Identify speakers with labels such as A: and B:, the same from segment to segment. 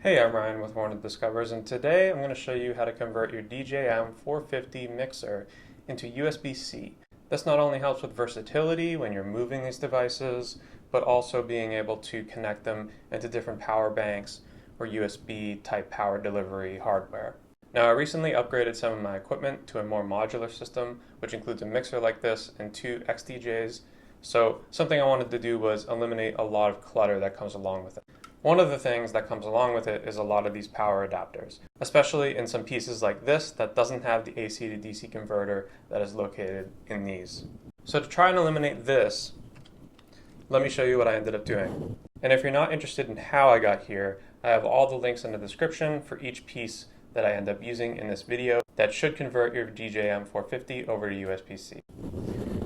A: Hey, I'm Ryan with Hornet Discovers, and today I'm going to show you how to convert your DJM-450 mixer into USB-C. This not only helps with versatility when you're moving these devices, but also being able to connect them into different power banks or USB type power delivery hardware. Now, I recently upgraded some of my equipment to a more modular system, which includes a mixer like this and two XDJs. So something I wanted to do was eliminate a lot of clutter that comes along with it. One of the things that comes along with it is a lot of these power adapters, especially in some pieces like this that doesn't have the AC to DC converter that is located in these. So to try and eliminate this, let me show you what I ended up doing. And if you're not interested in how I got here, I have all the links in the description for each piece that I end up using in this video that should convert your DJM-450 over to USB-C.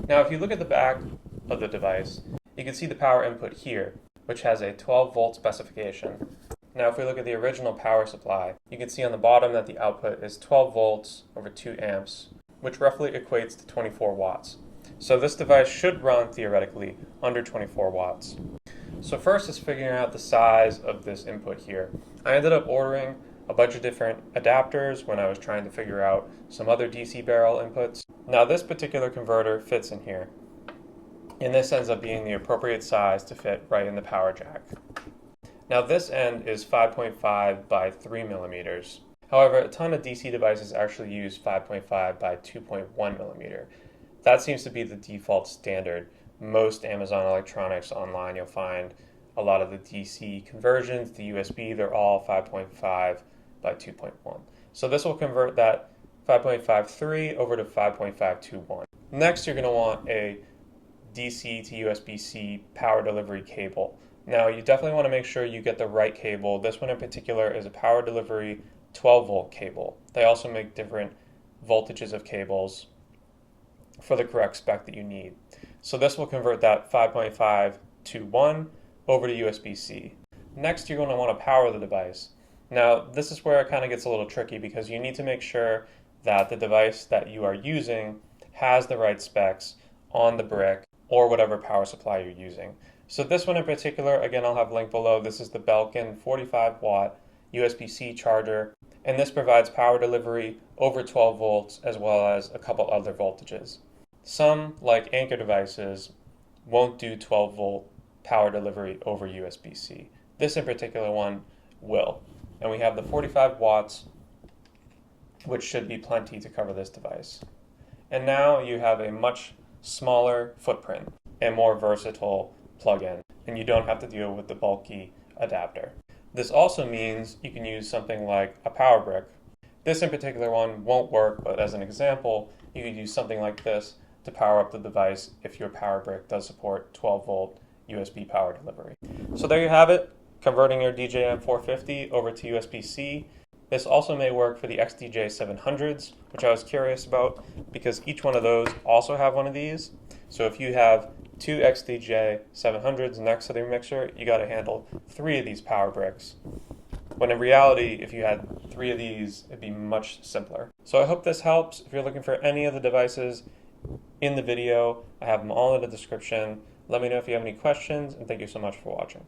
A: Now if you look at the back of the device, you can see the power input here, which has a 12 volt specification. Now if we look at the original power supply, you can see on the bottom that the output is 12 volts over 2 amps, which roughly equates to 24 watts. So this device should run theoretically under 24 watts. So first is figuring out the size of this input here. I ended up ordering a bunch of different adapters when I was trying to figure out some other DC barrel inputs. Now this particular converter fits in here, and this ends up being the appropriate size to fit right in the power jack. Now this end is 5.5 by 3 millimeters. However, a ton of DC devices actually use 5.5 by 2.1 millimeter. That seems to be the default standard. Most Amazon electronics online, you'll find a lot of the DC conversions, the USB, they're all 5.5 by 2.1. So this will convert that 5.53 over to 5.521. Next, you're going to want a DC to USB-C power delivery cable. Now you definitely want to make sure you get the right cable. This one in particular is a power delivery 12 volt cable. They also make different voltages of cables for the correct spec that you need. So this will convert that 5.5 to 1 over to USB-C. Next, you're going to want to power the device. Now this is where it kind of gets a little tricky because you need to make sure that the device that you are using has the right specs on the brick or whatever power supply you're using. So this one in particular, again, I'll have a link below. This is the Belkin 45 watt USB-C charger, and this provides power delivery over 12 volts as well as a couple other voltages. Some, like Anker devices, won't do 12 volt power delivery over USB-C. This in particular one will. And we have the 45 watts, which should be plenty to cover this device. And now you have a much smaller footprint and more versatile plug-in, and you don't have to deal with the bulky adapter. This also means you can use something like a power brick. This in particular one won't work, but as an example, you could use something like this to power up the device if your power brick does support 12 volt USB power delivery. So there you have it, converting your DJM-450 over to USB-C. This also may work for the XDJ-700s, which I was curious about because each one of those also have one of these. So if you have two XDJ-700s next to their mixer, you got to handle 3 of these power bricks. When in reality, if you had 3 of these, it'd be much simpler. So I hope this helps. If you're looking for any of the devices in the video, I have them all in the description. Let me know if you have any questions, and thank you so much for watching.